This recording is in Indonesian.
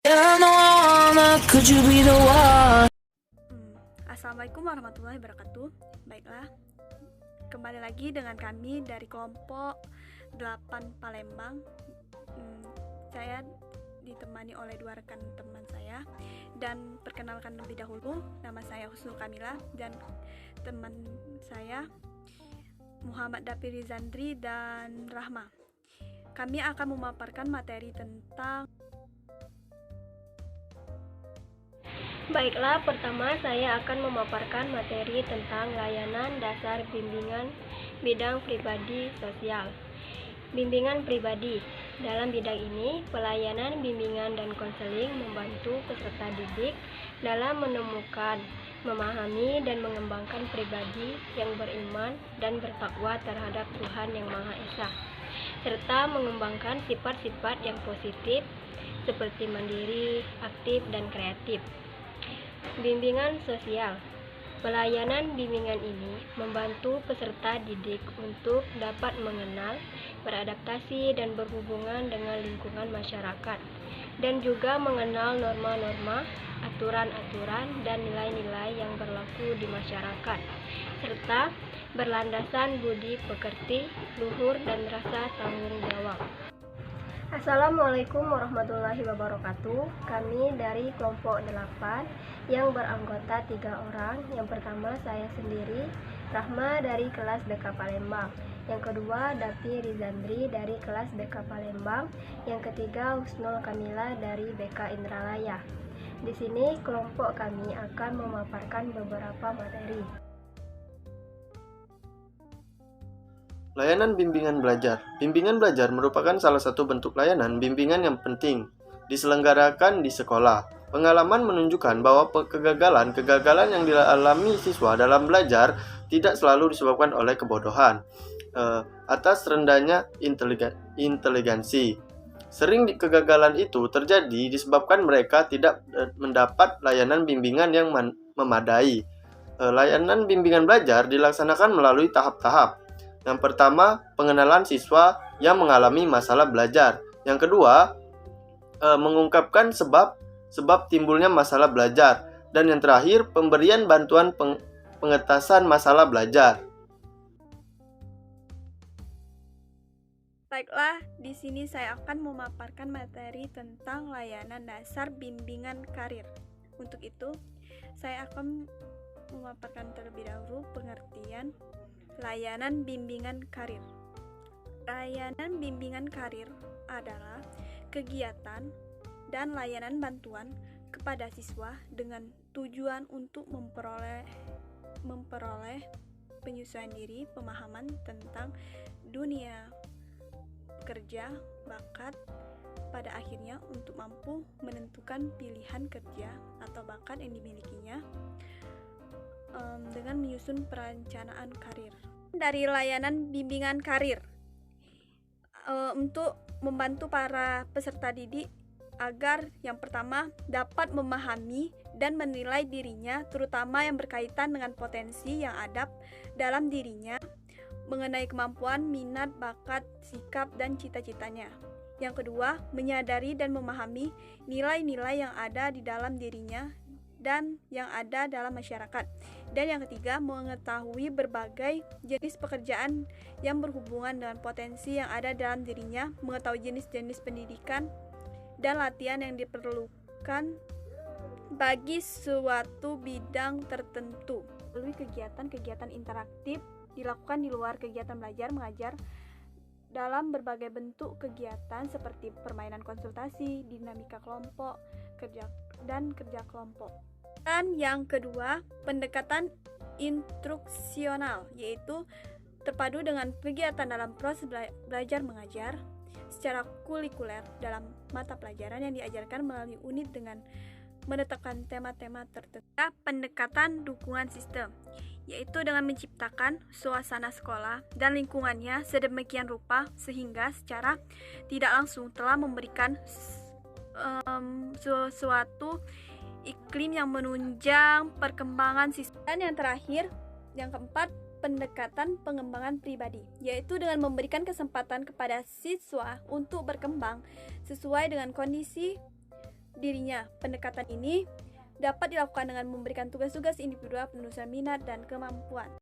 Assalamualaikum warahmatullahi wabarakatuh. Baiklah, kembali lagi dengan kami dari kelompok 8 Palembang. Saya ditemani oleh dua rekan teman saya. Dan perkenalkan lebih dahulu, nama saya Husnul Kamila dan teman saya Muhammad Dapir Rizandri dan Rahma. Kami akan memaparkan materi tentang Baiklah, pertama saya akan memaparkan materi tentang layanan dasar bimbingan bidang pribadi sosial. Bimbingan pribadi. Dalam bidang ini, pelayanan bimbingan dan konseling membantu peserta didik dalam menemukan, memahami, dan mengembangkan pribadi yang beriman dan bertakwa terhadap Tuhan Yang Maha Esa, serta mengembangkan sifat-sifat yang positif seperti mandiri, aktif, dan kreatif. Bimbingan sosial. Pelayanan bimbingan ini membantu peserta didik untuk dapat mengenal, beradaptasi, dan berhubungan dengan lingkungan masyarakat, dan juga mengenal norma-norma, aturan-aturan, dan nilai-nilai yang berlaku di masyarakat, serta berlandasan budi pekerti, luhur, dan rasa tanggung jawab. Assalamualaikum warahmatullahi wabarakatuh. Kami dari kelompok 8 yang beranggota 3 orang. Yang pertama saya sendiri, Rahma dari kelas BK Palembang. Yang kedua Dapi Rizandri dari kelas BK Palembang. Yang ketiga Husnul Kamila dari BK Indralaya. Di sini kelompok kami akan memaparkan beberapa materi. Layanan bimbingan belajar. Bimbingan belajar merupakan salah satu bentuk layanan bimbingan yang penting diselenggarakan di sekolah. Pengalaman menunjukkan bahwa kegagalan yang dialami siswa dalam belajar tidak selalu disebabkan oleh kebodohan atas rendahnya inteligensi. Sering kegagalan itu terjadi disebabkan mereka tidak mendapat layanan bimbingan yang memadai. Layanan bimbingan belajar dilaksanakan melalui tahap-tahap. Yang pertama, pengenalan siswa yang mengalami masalah belajar. Yang kedua, mengungkapkan sebab timbulnya masalah belajar. Dan yang terakhir, pemberian bantuan pengetasan masalah belajar. Baiklah, di sini saya akan memaparkan materi tentang layanan dasar bimbingan karir. Untuk itu, saya akan memaparkan terlebih dahulu pengertian layanan bimbingan karir. Layanan bimbingan karir adalah kegiatan dan layanan bantuan kepada siswa dengan tujuan untuk memperoleh penyesuaian diri, pemahaman tentang dunia kerja, bakat, pada akhirnya untuk mampu menentukan pilihan kerja atau bakat yang dimilikinya dengan menyusun perencanaan karir. Dari layanan bimbingan karir untuk membantu para peserta didik agar yang pertama dapat memahami dan menilai dirinya, terutama yang berkaitan dengan potensi yang ada dalam dirinya, mengenai kemampuan, minat, bakat, sikap, dan cita-citanya. Yang kedua, menyadari dan memahami nilai-nilai yang ada di dalam dirinya dan yang ada dalam masyarakat. Dan yang ketiga, mengetahui berbagai jenis pekerjaan yang berhubungan dengan potensi yang ada dalam dirinya, mengetahui jenis-jenis pendidikan dan latihan yang diperlukan bagi suatu bidang tertentu. Melalui kegiatan-kegiatan interaktif dilakukan di luar kegiatan belajar mengajar dalam berbagai bentuk kegiatan seperti permainan konsultasi, dinamika kelompok, kerja kelompok. Dan yang kedua, pendekatan instruksional, yaitu terpadu dengan kegiatan dalam proses belajar mengajar secara kulikuler dalam mata pelajaran yang diajarkan melalui unit dengan menetapkan tema-tema tertentu. Pendekatan dukungan sistem, yaitu dengan menciptakan suasana sekolah dan lingkungannya sedemikian rupa sehingga secara tidak langsung telah memberikan suatu iklim yang menunjang perkembangan siswa. Dan yang terakhir, yang keempat, pendekatan pengembangan pribadi, yaitu dengan memberikan kesempatan kepada siswa untuk berkembang sesuai dengan kondisi dirinya. Pendekatan ini dapat dilakukan dengan memberikan tugas-tugas individual penelusuran minat dan kemampuan.